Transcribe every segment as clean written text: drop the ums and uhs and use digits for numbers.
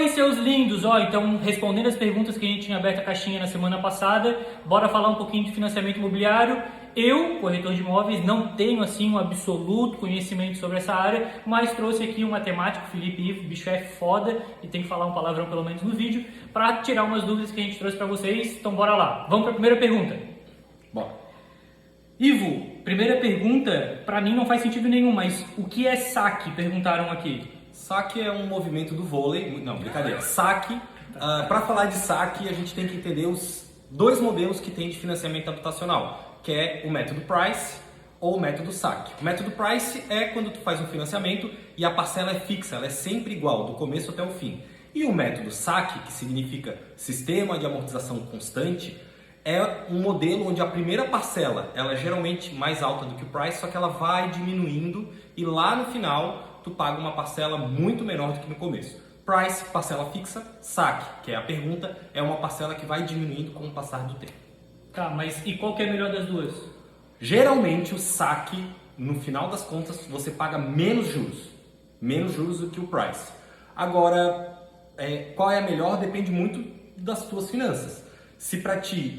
aí, seus lindos? Ó, então, respondendo as perguntas que a gente tinha aberto a caixinha na semana passada, bora falar um pouquinho de financiamento imobiliário. Eu, corretor de imóveis, não tenho assim um absoluto conhecimento sobre essa área, mas trouxe aqui um matemático, Felipe Ivo, bicho é foda e tem que falar um palavrão pelo menos no vídeo, para tirar umas dúvidas que a gente trouxe para vocês. Então, bora lá. Vamos para a primeira pergunta. Bora. Ivo, primeira pergunta, para mim não faz sentido nenhum, mas o que é saque? Perguntaram aqui. Saque é um movimento do vôlei. Não, brincadeira. Saque. Para falar de saque, a gente tem que entender os dois modelos que tem de financiamento habitacional, que é o método Price ou o método saque. O método Price é quando tu faz um financiamento e a parcela é fixa, ela é sempre igual, do começo até o fim. E o método saque, que significa sistema de amortização constante, é um modelo onde a primeira parcela ela é geralmente mais alta do que o Price, só que ela vai diminuindo e lá no final tu paga uma parcela muito menor do que no começo. Price, parcela fixa, saque, que é a pergunta, é uma parcela que vai diminuindo com o passar do tempo. Tá, mas e qual que é a melhor das duas? Geralmente o saque, no final das contas, você paga menos juros do que o Price. Agora, qual é a melhor depende muito das tuas finanças. Se para ti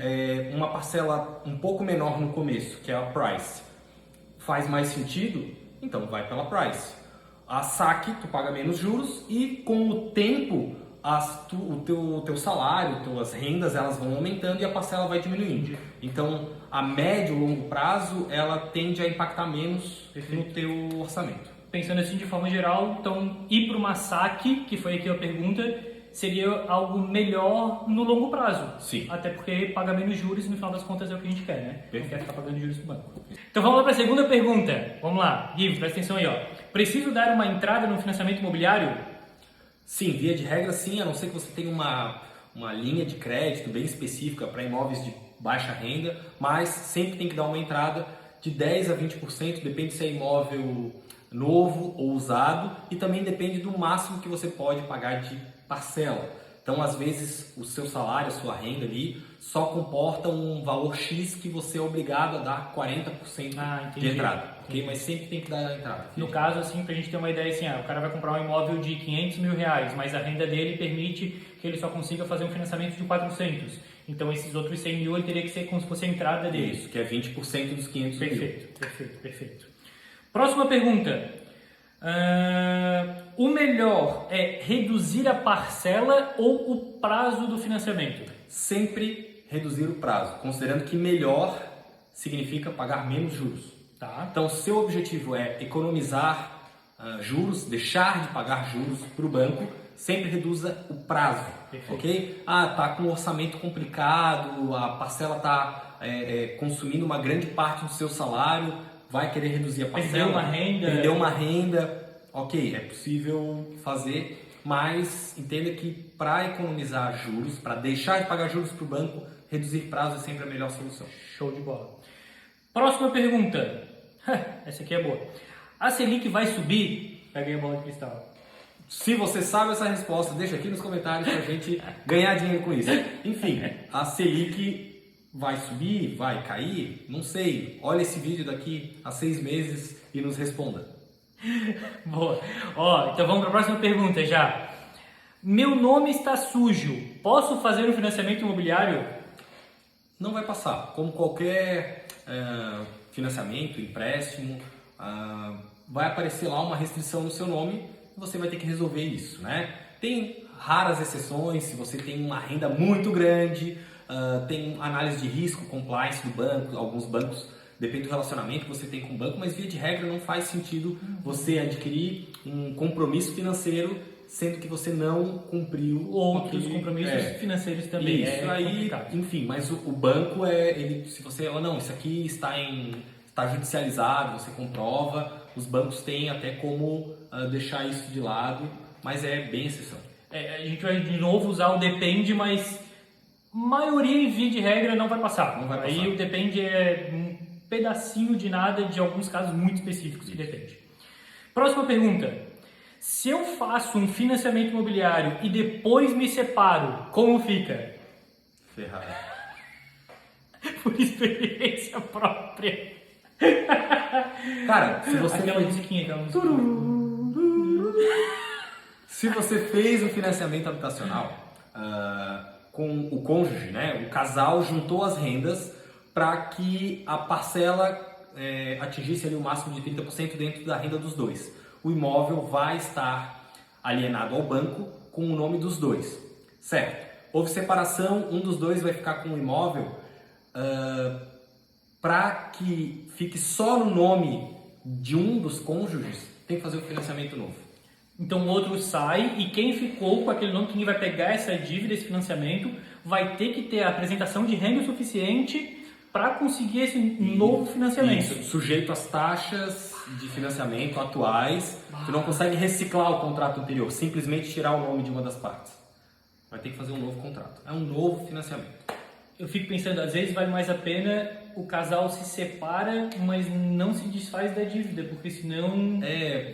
uma parcela um pouco menor no começo, que é a Price, faz mais sentido, então vai pela Price. A saque, tu paga menos juros e com o tempo o teu salário, tuas rendas, elas vão aumentando e a parcela vai diminuindo. Então, a médio e longo prazo, ela tende a impactar menos no teu orçamento. Pensando assim de forma geral, então ir para uma saque, que foi aqui a pergunta, seria algo melhor no longo prazo. Sim. Até porque paga menos juros e no final das contas é o que a gente quer, né? Perfeito. Não quer ficar pagando juros pro banco. Então vamos lá para a segunda pergunta. Vamos lá, Ivo, presta atenção aí, ó. Preciso dar uma entrada no financiamento imobiliário? Sim, via de regra sim, a não ser que você tenha uma linha de crédito bem específica para imóveis de baixa renda, mas sempre tem que dar uma entrada de 10 a 20%, depende se é imóvel novo ou usado e também depende do máximo que você pode pagar de parcela. Então, às vezes, o seu salário, a sua renda ali, só comporta um valor X que você é obrigado a dar 40% de entrada. Okay? Mas sempre tem que dar a entrada. No caso, assim, pra gente ter uma ideia, assim, o cara vai comprar um imóvel de 500 mil reais, mas a renda dele permite que ele só consiga fazer um financiamento de 400. Então, esses outros 100 mil, ele teria que ser como se fosse a entrada dele. Isso, que é 20% dos 500 mil. Perfeito. Próxima pergunta. O melhor é reduzir a parcela ou o prazo do financiamento? Sempre reduzir o prazo, considerando que melhor significa pagar menos juros. Tá. Então, seu objetivo é economizar juros, deixar de pagar juros para o banco, sempre reduza o prazo. Perfeito. Ok? Tá com um orçamento complicado, a parcela está consumindo uma grande parte do seu salário, vai querer reduzir a parcela. Perdeu uma renda. Ok, é possível fazer, mas entenda que para economizar juros, para deixar de pagar juros para o banco, reduzir prazo é sempre a melhor solução. Show de bola. Próxima pergunta. Essa aqui é boa. A Selic vai subir? Peguei a bola de cristal. Se você sabe essa resposta, deixa aqui nos comentários para a gente ganhar dinheiro com isso. Enfim, a Selic vai subir, vai cair? Não sei. Olha esse vídeo daqui a 6 meses e nos responda. Boa. Então vamos para a próxima pergunta já. Meu nome está sujo. Posso fazer um financiamento imobiliário? Não vai passar. Como qualquer financiamento, empréstimo, vai aparecer lá uma restrição no seu nome e você vai ter que resolver isso, né? Tem raras exceções, se você tem uma renda muito grande, tem análise de risco, compliance do banco, alguns bancos, depende do relacionamento que você tem com o banco, mas via de regra não faz sentido você adquirir um compromisso financeiro sendo que você não cumpriu outros compromissos financeiros também. Isso aí, enfim, mas o banco se você fala, não, isso aqui está judicializado, você comprova, os bancos têm até como deixar isso de lado, mas é bem exceção. A gente vai de novo usar o depende, mas maioria e via de regra não vai passar. Aí o depende é um pedacinho de nada de alguns casos muito específicos que depende. Próxima pergunta. Se eu faço um financiamento imobiliário e depois me separo, como fica? Ferrado. Por experiência própria. Cara, se você... Aquela musiquinha. Se você fez um financiamento habitacional com o cônjuge, né, o casal juntou as rendas para que a parcela atingisse ali o máximo de 30% dentro da renda dos dois. O imóvel vai estar alienado ao banco com o nome dos dois, certo? Houve separação, um dos dois vai ficar com o imóvel para que fique só no nome de um dos cônjuges, tem que fazer o financiamento novo. Então o outro sai e quem ficou com aquele nome, quem vai pegar essa dívida, esse financiamento, vai ter que ter a apresentação de renda suficiente para conseguir esse novo financiamento. Isso, sujeito às taxas de financiamento atuais. Tu não consegue reciclar o contrato anterior, simplesmente tirar o nome de uma das partes. Vai ter que fazer um novo contrato. É um novo financiamento. Eu fico pensando, às vezes vale mais a pena o casal se separa, mas não se desfaz da dívida, porque senão...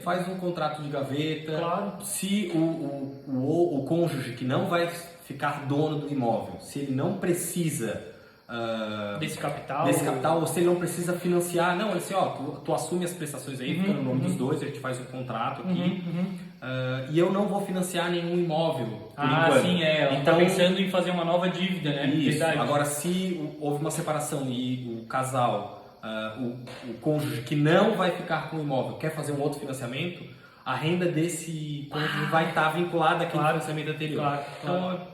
faz um contrato de gaveta. Claro. Se o cônjuge que não vai ficar dono do imóvel, se ele não precisa... desse capital, ou se ele não precisa financiar, não, ele assim, tu assume as prestações aí, fica no nome dos dois, a gente faz um contrato aqui, e eu não vou financiar nenhum imóvel por enquanto. Sim, ela então, tá pensando em fazer uma nova dívida, né? Isso. Verdade. Agora, se houve uma separação e o casal, o cônjuge que não vai ficar com o imóvel, quer fazer um outro financiamento, a renda desse cônjuge vai estar vinculada àquele financiamento anterior. Claro. Então,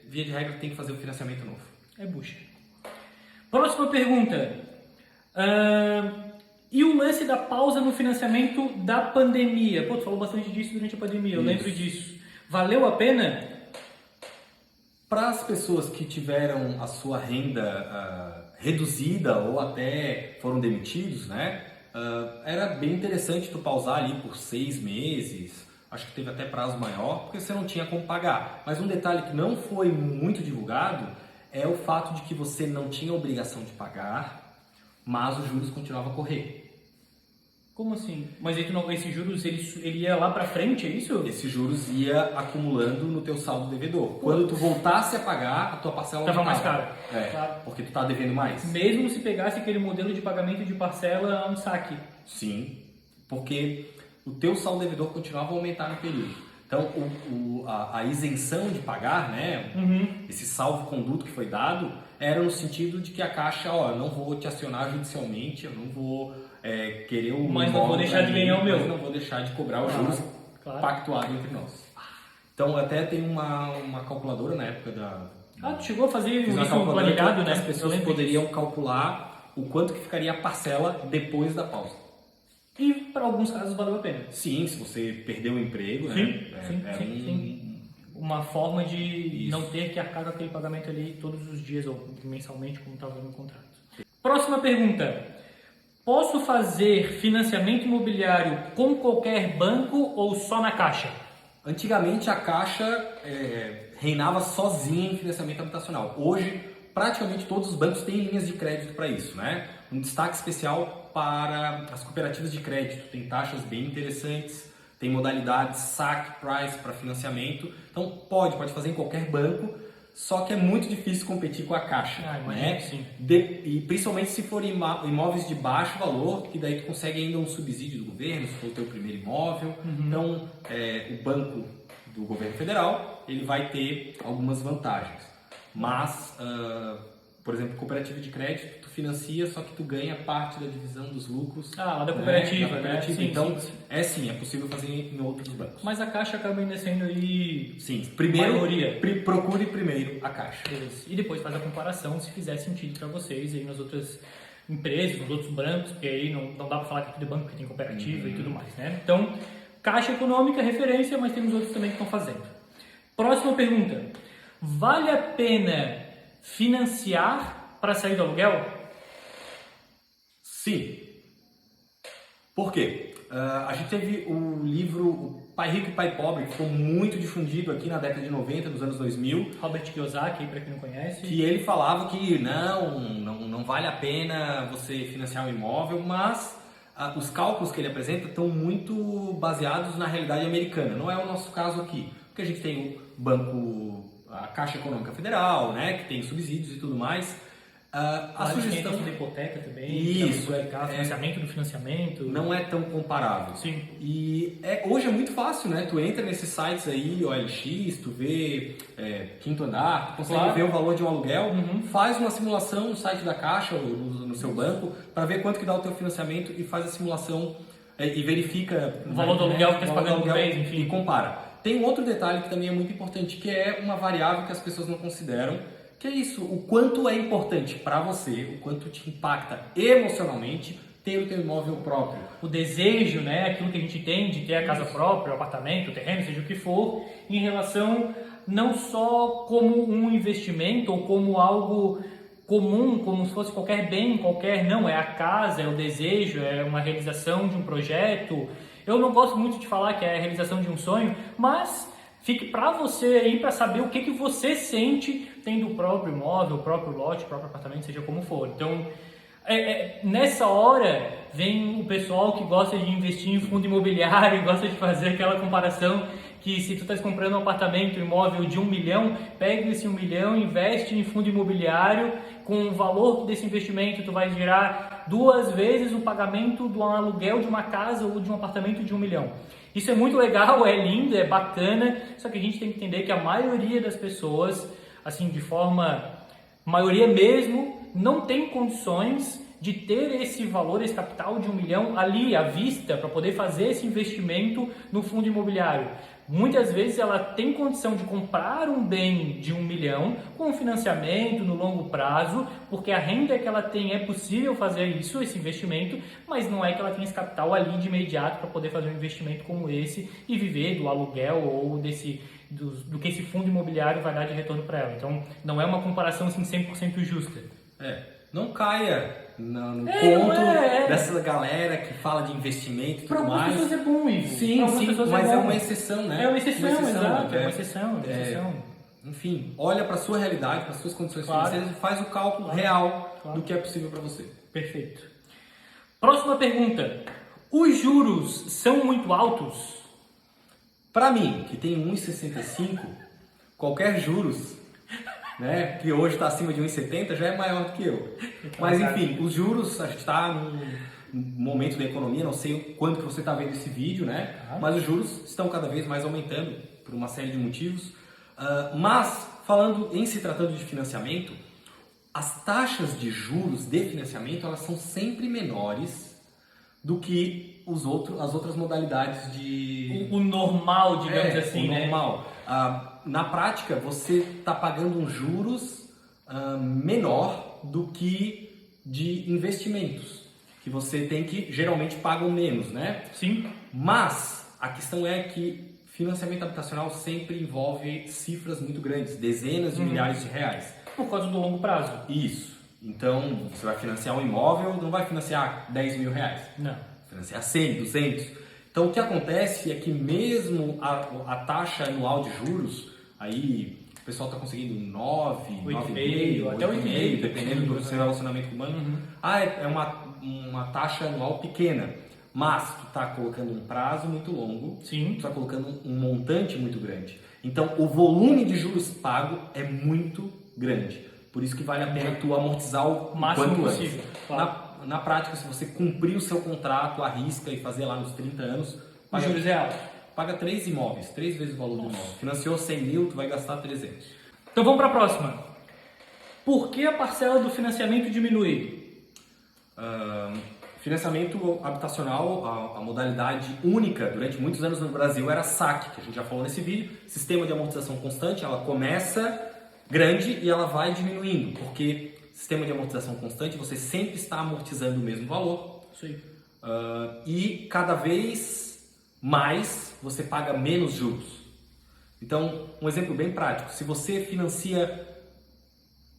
via de regra, tem que fazer o financiamento novo. É bucha. Próxima pergunta. E o lance da pausa no financiamento da pandemia? Pô, tu falou bastante disso durante a pandemia, eu lembro disso. Valeu a pena? Para as pessoas que tiveram a sua renda reduzida ou até foram demitidos, né? Era bem interessante tu pausar ali por 6 meses. Acho que teve até prazo maior, porque você não tinha como pagar. Mas um detalhe que não foi muito divulgado é o fato de que você não tinha obrigação de pagar, mas os juros continuavam a correr. Como assim? Mas aí esses juros, ele ia lá pra frente, é isso? Esses juros ia acumulando no teu saldo devedor. Quando tu voltasse a pagar, a tua parcela tava mais cara. Claro. Porque tu tá devendo mais. Mesmo se pegasse aquele modelo de pagamento de parcela a um saque. Sim, porque o teu saldo devedor continuava a aumentar no período. Então, a isenção de pagar, né, esse salvo-conduto que foi dado, era no sentido de que a Caixa, eu não vou te acionar judicialmente, eu não vou querer o mas não vou deixar de ganhar o meu. Mas não vou deixar de cobrar os juros pactuados entre nós. Então, até tem uma calculadora na época da... tu chegou a fazer isso planejado, né? As pessoas poderiam calcular o quanto que ficaria a parcela depois da pausa. E para alguns casos valeu a pena. Sim, se você perdeu o emprego, sim. Uma forma de não ter que arcar com aquele pagamento ali todos os dias ou mensalmente, como estava no contrato. Próxima pergunta. Posso fazer financiamento imobiliário com qualquer banco ou só na Caixa? Antigamente a Caixa reinava sozinha em financiamento habitacional. Hoje, praticamente todos os bancos têm linhas de crédito para isso, né? Um destaque especial para as cooperativas de crédito, tem taxas bem interessantes, tem modalidades saque, price para financiamento, então pode fazer em qualquer banco, só que é muito difícil competir com a Caixa, né? Sim. E principalmente se forem imóveis de baixo valor, que daí tu consegue ainda um subsídio do governo, se for o teu primeiro imóvel, então o banco do governo federal, ele vai ter algumas vantagens, mas... por exemplo, cooperativa de crédito, tu financia, só que tu ganha parte da divisão dos lucros. Lá da cooperativa, né? Sim, então, sim, é possível fazer em outros bancos. Mas a Caixa acaba ainda sendo aí... Sim, primeiro, maioria. Procure primeiro a Caixa. E depois faz a comparação, se fizer sentido para vocês aí nas outras empresas, nos outros bancos, porque aí não dá para falar que tudo é banco, que tem cooperativa e tudo mais, né? Então, Caixa Econômica é referência, mas temos outros também que estão fazendo. Próxima pergunta. Vale a pena financiar para sair do aluguel? Sim. Por quê? A gente teve o livro O Pai Rico e Pai Pobre, que ficou muito difundido aqui na década de 90, nos anos 2000. Robert Kiyosaki, para quem não conhece. Que ele falava que não vale a pena você financiar um imóvel, mas os cálculos que ele apresenta estão muito baseados na realidade americana. Não é o nosso caso aqui, porque a gente tem o banco... a Caixa Econômica Federal, né, que tem subsídios e tudo mais, A sugestão da hipoteca também, isso, financiamento do financiamento. Não é tão comparável. Sim. E hoje é muito fácil, né? Tu entra nesses sites aí, OLX, tu vê quinto andar, tu consegue ver o valor de um aluguel, faz uma simulação no site da Caixa ou no seu banco para ver quanto que dá o teu financiamento e faz a simulação e verifica o valor do aluguel que está pagando por mês, enfim. E compara. Tem um outro detalhe que também é muito importante, que é uma variável que as pessoas não consideram, que é isso, o quanto é importante para você, o quanto te impacta emocionalmente ter o teu imóvel próprio. O desejo, né, aquilo que a gente tem de ter a casa própria, o apartamento, o terreno, seja o que for, em relação não só como um investimento ou como algo comum, como se fosse qualquer bem, não, é a casa, é o desejo, é uma realização de um projeto. Eu não gosto muito de falar que é a realização de um sonho, mas fique para você aí para saber o que você sente tendo o próprio imóvel, o próprio lote, o próprio apartamento, seja como for. Então, nessa hora vem o pessoal que gosta de investir em fundo imobiliário, gosta de fazer aquela comparação que se tu estás comprando um apartamento, um imóvel de 1 milhão, pega esse 1 milhão, investe em fundo imobiliário, com o valor desse investimento tu vai gerar 2 vezes o pagamento do aluguel de uma casa ou de um apartamento de 1 milhão. Isso é muito legal, é lindo, é bacana, só que a gente tem que entender que a maioria das pessoas, assim, maioria mesmo, não tem condições de ter esse valor, esse capital de 1 milhão ali à vista para poder fazer esse investimento no fundo imobiliário. Muitas vezes ela tem condição de comprar um bem de 1 milhão com financiamento no longo prazo, porque a renda que ela tem é possível fazer isso, esse investimento, mas não é que ela tem esse capital ali de imediato para poder fazer um investimento como esse e viver do aluguel ou do que esse fundo imobiliário vai dar de retorno para ela. Então não é uma comparação assim 100% justa. Não caia no conto dessa galera que fala de investimento e tudo mais. Para algumas pessoas é bom isso. Sim, mas é uma exceção, né? É uma exceção, exato. É uma exceção. Enfim, olha para a sua realidade, para as suas condições financeiras e faz o cálculo real do que é possível para você. Perfeito. Próxima pergunta. Os juros são muito altos? Para mim, que tem 1,65, qualquer juros, né, que hoje está acima de 1,70, já é maior do que eu. Mas enfim, os juros, a gente está num momento da economia, não sei o quanto que você está vendo esse vídeo, né? Mas os juros estão cada vez mais aumentando por uma série de motivos. Mas, se tratando de financiamento, as taxas de juros de financiamento, elas são sempre menores do que as outras modalidades de... O normal, digamos assim, o normal. Na prática, você está pagando um juros menor do que de investimentos, que você tem que, geralmente, pagam menos, né? Sim. Mas a questão é que financiamento habitacional sempre envolve cifras muito grandes, dezenas de milhares de reais. Por causa do longo prazo. Isso. Então, você vai financiar um imóvel, não vai financiar 10 mil reais. Não. Financiar 100, 200. Então, o que acontece é que mesmo a taxa anual de juros, aí o pessoal está conseguindo 9, 9,5, até 8,5, dependendo do seu relacionamento com o banco. É uma taxa anual pequena, mas tu está colocando um prazo muito longo, sim, tu está colocando um montante muito grande. Então, o volume de juros pago é muito grande. Por isso que vale a pena tu amortizar o máximo quanto possível. Claro. Na prática, se você cumprir o seu contrato, arrisca e fazer lá nos 30 anos, o juros é alto. Paga 3 imóveis, 3 vezes o valor do imóvel. Financiou 100 mil, tu vai gastar 300. Então vamos para a próxima. Por que a parcela do financiamento diminui? Financiamento habitacional, a modalidade única durante muitos anos no Brasil era SAC, que a gente já falou nesse vídeo. Sistema de amortização constante, ela começa grande e ela vai diminuindo, porque sistema de amortização constante, você sempre está amortizando o mesmo valor. Sim. E cada vez mais você paga menos juros. Então, um exemplo bem prático, se você financia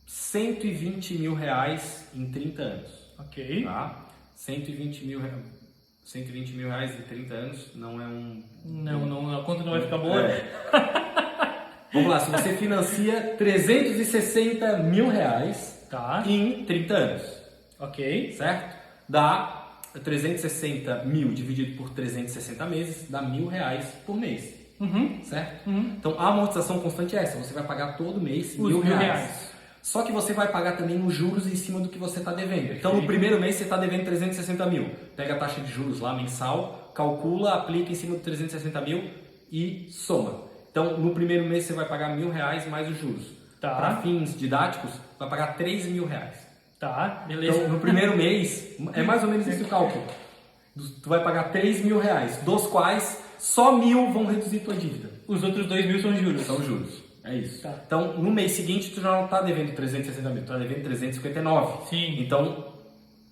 120 mil reais em 30 anos. Ok. Tá? 120 mil reais em 30 anos não é um... Não, a conta não vai ficar boa. Vamos lá, se você financia 360 mil reais em 30 anos. Ok. Certo? Dá 360 mil dividido por 360 meses, dá R$1.000 por mês. Certo? Então a amortização constante é essa, você vai pagar todo mês R$1.000. Só que você vai pagar também os juros em cima do que você está devendo. Então, no primeiro mês você está devendo 360 mil. Pega a taxa de juros lá mensal, calcula, aplica em cima do 360 mil e soma. Então, no primeiro mês você vai pagar R$1.000 mais os juros. Tá. Para fins didáticos, vai pagar R$3.000. Tá, beleza. Então, no primeiro mês, é mais ou menos esse o cálculo. Tu vai pagar R$3.000, dos quais só 1.000 vão reduzir tua dívida. Os outros 2.000 são juros. São juros. É isso. Tá. Então, no mês seguinte, tu já não está devendo 360 mil, tu está devendo 359. Sim. Então,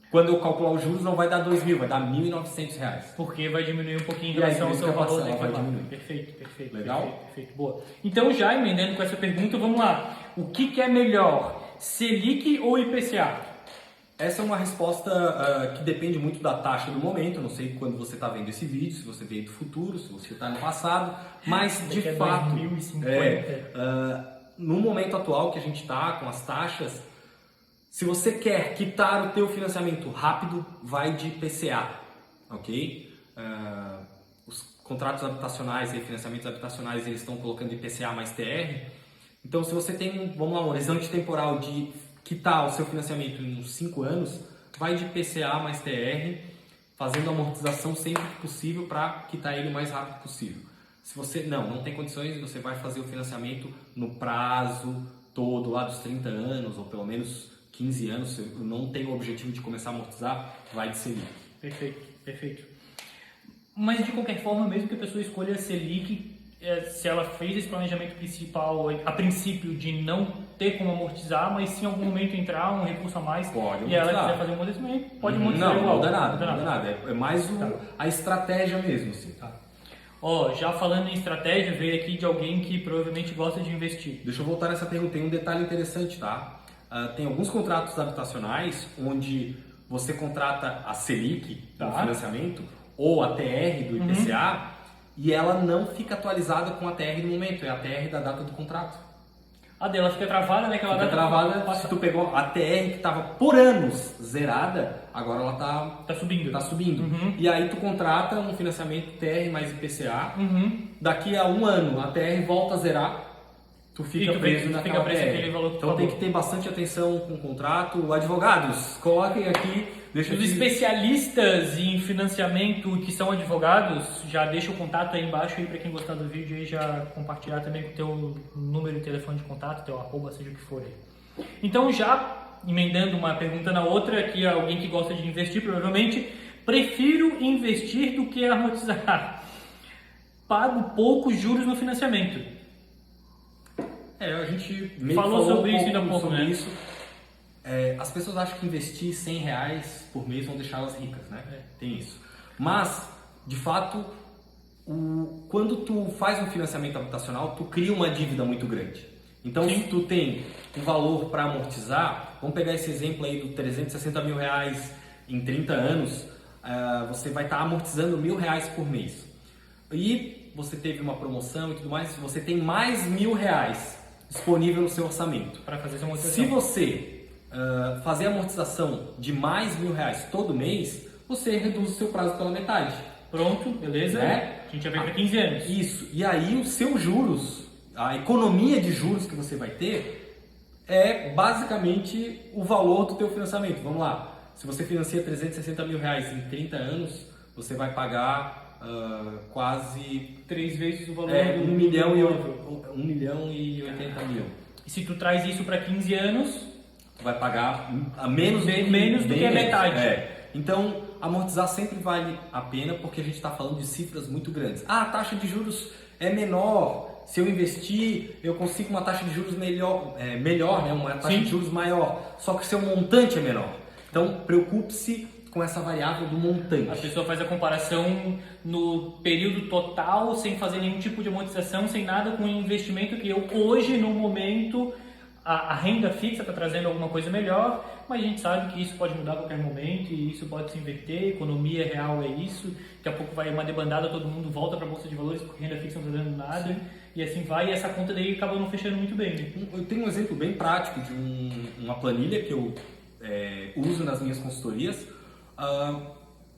quando eu calcular os juros, não vai dar 2.000, vai dar R$1.900. Porque vai diminuir um pouquinho em E aí, relação ao por isso seu que a valor parcela vai declarado. diminuir. Perfeito. Legal? Perfeito. Boa. Então, já emendando com essa pergunta, vamos lá. O que é melhor, Selic ou IPCA? Essa é uma resposta que depende muito da taxa do momento. Eu não sei quando você está vendo esse vídeo, se você veio do futuro, se você está no passado, mas de fato, 2050. no momento atual que a gente está com as taxas, se você quer quitar o teu financiamento rápido, vai de IPCA, ok? Os contratos habitacionais e financiamentos habitacionais, eles estão colocando IPCA mais TR. Então, se você tem, vamos lá, um horizonte temporal de quitar o seu financiamento em uns 5 anos, vai de IPCA mais TR, fazendo amortização sempre que possível para quitar ele o mais rápido possível. Se você não tem condições, você vai fazer o financiamento no prazo todo lá dos 30 anos, ou pelo menos 15 anos, se não tem o objetivo de começar a amortizar, vai de Selic. Perfeito. Mas de qualquer forma, mesmo que a pessoa escolha a Selic, se ela fez esse planejamento principal, a princípio de não ter como amortizar, mas se em algum momento entrar um recurso a mais pode e ela quiser fazer um amortizamento, pode amortizar igual. Não muda nada. É mais a estratégia mesmo. Assim. Tá. Já falando em estratégia, veio aqui de alguém que provavelmente gosta de investir. Deixa eu voltar nessa pergunta, tem um detalhe interessante, tá? Tem alguns contratos habitacionais onde você contrata a Selic, o financiamento, ou a TR do IPCA, e ela não fica atualizada com a TR do momento, é a TR da data do contrato. A dela fica travada, né? Fica travada, se tu pegou a TR que estava por anos zerada, agora ela tá subindo. E aí tu contrata um financiamento TR mais IPCA, daqui a 1 ano a TR volta a zerar, tu fica preso naquela TR. Então tem que ter bastante atenção com o contrato. Advogados, coloquem aqui. Os especialistas em financiamento que são advogados, já deixa o contato aí embaixo aí para quem gostar do vídeo aí já compartilhar também com o teu número de telefone de contato, teu arroba, seja o que for aí. Então já emendando uma pergunta na outra, aqui alguém que gosta de investir provavelmente, prefiro investir do que amortizar. Pago poucos juros no financiamento. A gente falou sobre isso ainda há pouco, né? Isso. As pessoas acham que investir R$100 por mês vão deixá-las ricas, né? Tem isso. Mas, de fato, quando tu faz um financiamento habitacional, tu cria uma dívida muito grande. Então, se tu tem um valor para amortizar, vamos pegar esse exemplo aí do 360 mil reais em 30 anos, você vai estar amortizando R$1.000 por mês. E você teve uma promoção e tudo mais, você tem mais R$1.000 disponível no seu orçamento. Para fazer essa amortização. Se você fazer a amortização de mais R$1.000 todo mês, você reduz o seu prazo pela metade. Pronto, beleza? A gente já vem para 15 anos. Isso. E aí os seus juros, a economia de juros que você vai ter é basicamente o valor do teu financiamento. Vamos lá. Se você financia 360 mil reais em 30 anos, você vai pagar quase 3 vezes o valor do 1 milhão e 80 mil. E se tu traz isso para 15 anos, tu vai pagar menos do que a metade. Então, amortizar sempre vale a pena porque a gente está falando de cifras muito grandes. A taxa de juros é menor. Se eu investir, eu consigo uma taxa de juros melhor, né? Uma taxa de juros maior. Só que o seu montante é menor. Então, preocupe-se com essa variável do montante. A pessoa faz a comparação no período total, sem fazer nenhum tipo de amortização, sem nada, com o investimento que eu hoje, no momento, a renda fixa está trazendo alguma coisa melhor, mas a gente sabe que isso pode mudar a qualquer momento e isso pode se inverter, economia real é isso, daqui a pouco vai uma debandada, todo mundo volta para a Bolsa de Valores porque renda fixa não está dando nada, e assim vai, e essa conta daí acaba não fechando muito bem. Né? Eu tenho um exemplo bem prático de uma planilha que eu uso nas minhas consultorias.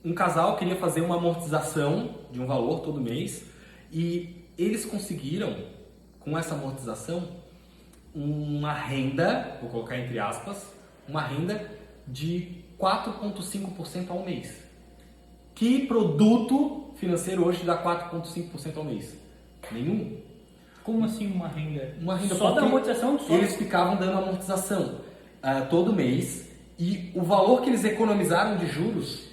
Um casal queria fazer uma amortização de um valor todo mês e eles conseguiram, com essa amortização, uma renda, vou colocar entre aspas, uma renda de 4,5% ao mês. Que produto financeiro hoje dá 4,5% ao mês? Nenhum. Como assim uma renda? Uma renda só da porque amortização? Só... Eles ficavam dando amortização todo mês e o valor que eles economizaram de juros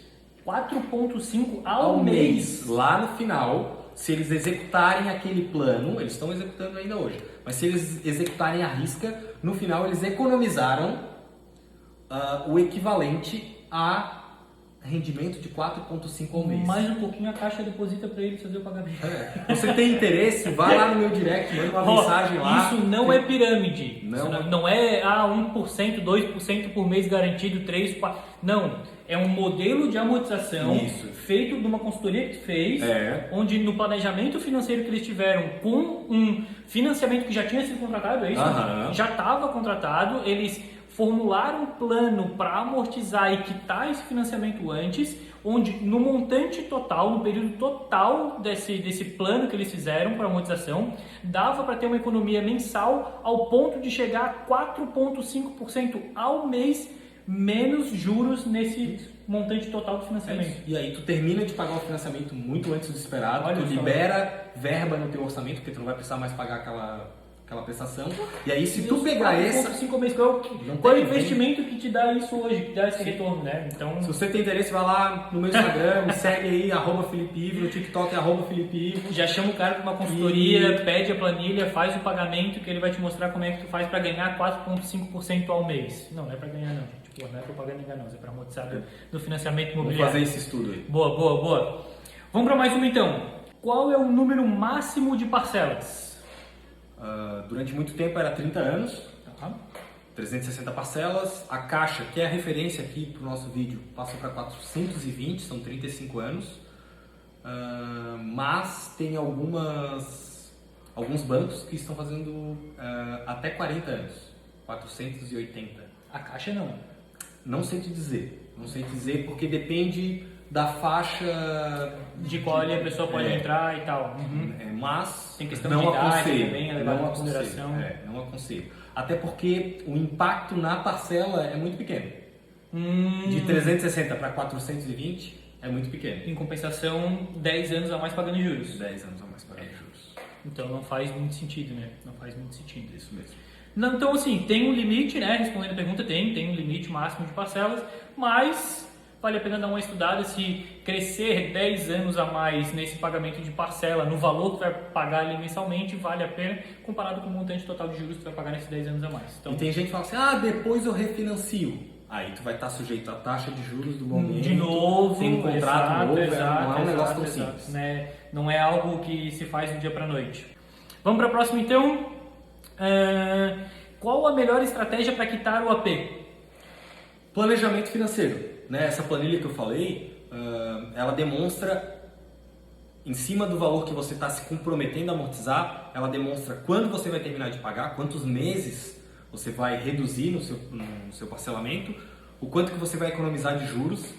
4,5 ao mês. Lá no final, se eles executarem aquele plano, eles estão executando ainda hoje, mas se eles executarem à risca, no final eles economizaram o equivalente a rendimento de 4,5 ao mês. Mais um pouquinho a Caixa deposita para eles fazer o pagamento. Você tem interesse? Vai lá no meu direct, manda uma mensagem lá. Isso não é pirâmide. Não. Não é 1%, 2% por mês garantido, 3%, 4%. Não. É um modelo de amortização feito de uma consultoria que fez, onde no planejamento financeiro que eles tiveram com um financiamento que já tinha sido contratado, é isso? Já estava contratado, eles formularam um plano para amortizar e quitar esse financiamento antes, onde no montante total, no período total desse plano que eles fizeram para amortização, dava para ter uma economia mensal ao ponto de chegar a 4,5% ao mês, menos juros nesse montante total do financiamento. E aí tu termina de pagar o financiamento muito antes do esperado, Olha tu só. libera verba no teu orçamento, porque tu não vai precisar mais pagar aquela prestação. E aí se tu pegar essa... 4,5 mês, qual é o investimento que te dá isso hoje, que dá esse retorno, né? Então... Se você tem interesse, vai lá no meu Instagram, me segue aí, @FelipeIvo, no TikTok @FelipeIvo. Já chama o cara para uma consultoria, pede a planilha, faz o pagamento, que ele vai te mostrar como é que tu faz para ganhar 4,5% ao mês. Não é para ganhar não, gente. Pô, não é propaganda enganosa, é para amortizar do financiamento imobiliário. Vou fazer esse estudo aí. Boa. Vamos para mais uma então. Qual é o número máximo de parcelas? Durante muito tempo era 30 anos, 360 parcelas. A Caixa, que é a referência aqui para o nosso vídeo, passou para 420, são 35 anos. Mas tem alguns bancos que estão fazendo até 40 anos, 480. A Caixa não. Não sei te dizer porque depende da faixa de qual ali a pessoa pode entrar e tal. Mas tem questão não de idade aconselho, também, é levado em consideração. Não aconselho. Até porque o impacto na parcela é muito pequeno. De 360 para 420 é muito pequeno. Em compensação, 10 anos a mais pagando juros. 10 anos a mais pagando juros. Então não faz muito sentido, né? Não faz muito sentido. Isso mesmo. Não, então assim, tem um limite, né? Respondendo a pergunta, tem um limite máximo de parcelas, mas vale a pena dar uma estudada se crescer 10 anos a mais nesse pagamento de parcela, no valor que tu vai pagar ali mensalmente, vale a pena, comparado com o montante total de juros que tu vai pagar nesses 10 anos a mais. Então, e tem gente que fala assim, depois eu refinancio. Aí tu vai estar sujeito à taxa de juros do momento. De novo, tem um contrato novo, exato, não é um negócio tão simples. Né? Não é algo que se faz do dia para a noite. Vamos para a próxima então. Qual a melhor estratégia para quitar o AP? Planejamento financeiro. Né? Essa planilha que eu falei, ela demonstra, em cima do valor que você está se comprometendo a amortizar, ela demonstra quando você vai terminar de pagar, quantos meses você vai reduzir no seu parcelamento, o quanto que você vai economizar de juros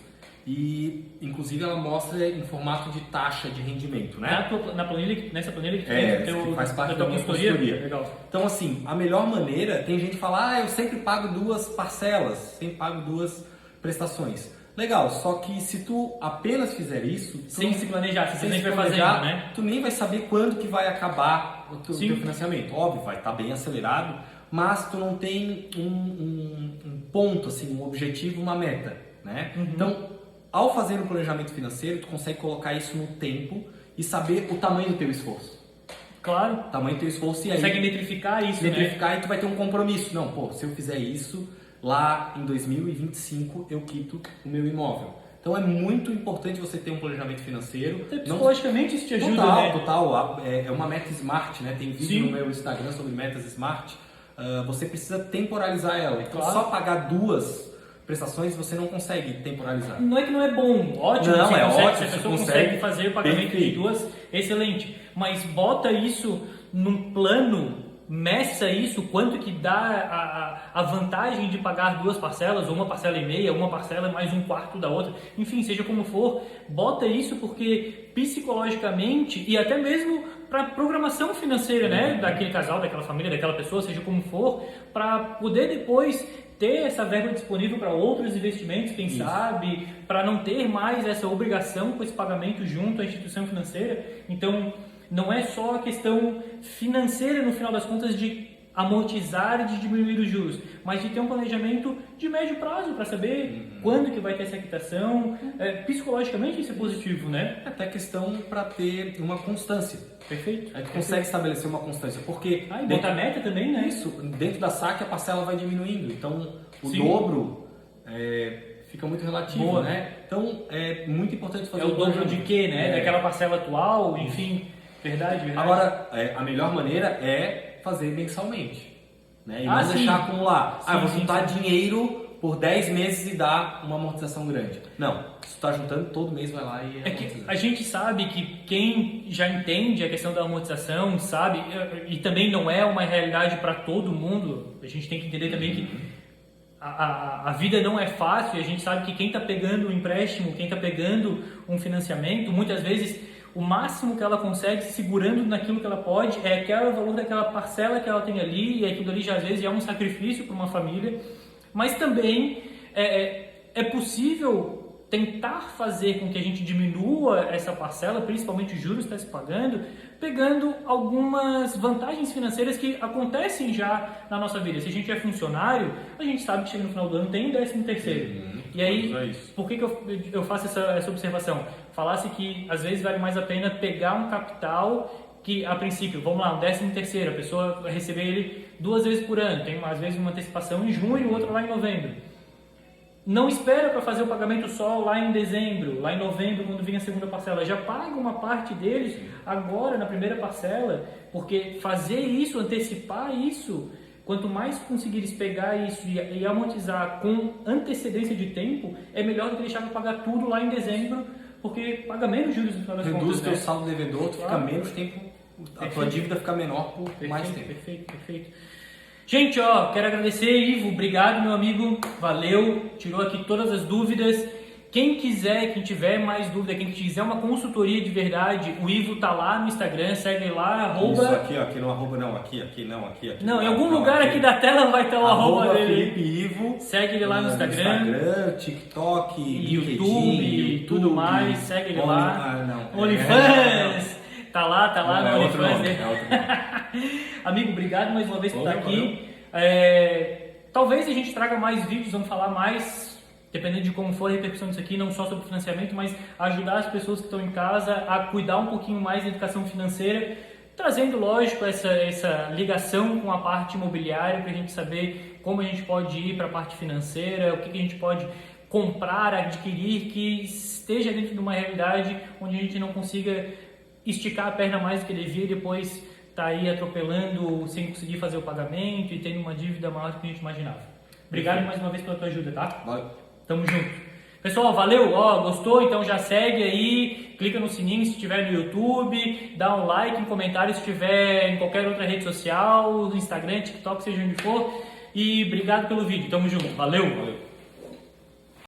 e, inclusive, ela mostra em formato de taxa de rendimento, né? Nessa planilha que tu tem que faz parte da minha consultoria? Legal. Então, assim, a melhor maneira, tem gente que fala, eu sempre pago 2 parcelas, sempre pago 2 prestações. Legal, só que se tu apenas fizer isso... Sem se planejar, se você sem nem se vai planejar, fazendo, né? tu nem vai saber quando que vai acabar o teu financiamento. Óbvio, vai estar bem acelerado, mas tu não tem um ponto, assim, um objetivo, uma meta, né? Então, ao fazer um planejamento financeiro, tu consegue colocar isso no tempo e saber o tamanho do teu esforço. Claro. O tamanho do teu esforço e aí... Consegue metrificar isso, e tu vai ter um compromisso. Não, se eu fizer isso, lá em 2025 eu quito o meu imóvel. Então é muito importante você ter um planejamento financeiro. Até psicologicamente isso te ajuda, total, né? Total. É uma meta smart, né? Tem vídeo Sim. no meu Instagram sobre metas smart. Você precisa temporalizar ela. Então Claro. só pagar 2 prestações você não consegue temporalizar. Não é que não é bom, ótimo, Não, você é consegue, ótimo, se a você pessoa consegue. consegue fazer o pagamento de Perfeito. 2, excelente. Mas bota isso num plano, meça isso, quanto que dá a vantagem de pagar 2 parcelas, ou 1 parcela e meia, 1 parcela mais 1/4 da outra, enfim, seja como for, bota isso porque psicologicamente e até mesmo para programação financeira, né, daquele casal, daquela família, daquela pessoa, seja como for, para poder depois ter essa verba disponível para outros investimentos, quem sabe, para não ter mais essa obrigação com esse pagamento junto à instituição financeira. Então, não é só a questão financeira, no final das contas, de amortizar e de diminuir os juros, mas de ter um planejamento de médio prazo para saber quando que vai ter essa quitação. Psicologicamente isso é positivo, né? Até questão para ter uma constância. Perfeito. A gente consegue estabelecer uma constância, porque... E botar meta também, né? Isso, dentro da saque a parcela vai diminuindo, então o Sim. dobro fica muito relativo, Boa. né? Então é muito importante fazer É o dobro de quê, né? Daquela parcela atual, enfim, verdade. Agora, a melhor maneira é fazer mensalmente, né? E não sim. deixar acumular. Sim, Eu vou sim, juntar sim. dinheiro por 10 meses e dar uma amortização grande. Não, se tu tá juntando, todo mês vai lá e É que a gente sabe que quem já entende a questão da amortização, sabe, e também não é uma realidade para todo mundo, a gente tem que entender também que a vida não é fácil, e a gente sabe que quem está pegando um empréstimo, quem está pegando um financiamento, muitas vezes o máximo que ela consegue, segurando naquilo que ela pode, é aquele valor daquela parcela que ela tem ali, e aquilo ali já às vezes é um sacrifício para uma família, mas também é possível tentar fazer com que a gente diminua essa parcela, principalmente os juros que está se pagando, pegando algumas vantagens financeiras que acontecem já na nossa vida. Se a gente é funcionário, a gente sabe que chega no final do ano tem 13º. E aí, por que eu faço essa observação? Falasse que às vezes vale mais a pena pegar um capital que, a princípio, vamos lá, um 13º, a pessoa vai receber ele 2 vezes por ano, tem às vezes uma antecipação em junho, outra lá em novembro. Não espera para fazer o pagamento só lá em dezembro, lá em novembro, quando vem a segunda parcela. Já paga uma parte deles agora na primeira parcela, porque fazer isso, antecipar isso, quanto mais conseguires pegar isso e amortizar com antecedência de tempo, é melhor do que deixar para pagar tudo lá em dezembro, porque paga menos juros no final das contas. Reduz o teu saldo devedor, tu fica menos tempo, a tua dívida fica menor por mais tempo. Perfeito. Gente, quero agradecer, Ivo, obrigado, meu amigo, valeu, tirou aqui todas as dúvidas. Quem tiver mais dúvida, quem quiser uma consultoria de verdade, o Ivo tá lá no Instagram, segue lá, Isso, aqui no arroba não, aqui. Não, em algum lugar aqui da tela vai estar o arroba dele. Felipe Ivo. Segue ele lá no Instagram. TikTok, YouTube e tudo mais, segue ele lá. Não. OnlyFans! Tá lá no OnlyFans dele. É Amigo, obrigado mais uma vez por estar aqui. Talvez a gente traga mais vídeos, vamos falar mais, dependendo de como for a repercussão disso aqui, não só sobre financiamento, mas ajudar as pessoas que estão em casa a cuidar um pouquinho mais da educação financeira, trazendo, lógico, essa ligação com a parte imobiliária, para a gente saber como a gente pode ir para a parte financeira, o que a gente pode comprar, adquirir, que esteja dentro de uma realidade onde a gente não consiga esticar a perna mais do que devia e depois tá aí atropelando sem conseguir fazer o pagamento e tendo uma dívida maior do que a gente imaginava. Obrigado mais uma vez pela tua ajuda, tá? Valeu. Tamo junto. Pessoal, valeu, gostou? Então já segue aí, clica no sininho se estiver no YouTube, dá um like, um comentário se estiver em qualquer outra rede social, no Instagram, TikTok, seja onde for. E obrigado pelo vídeo, tamo junto, valeu!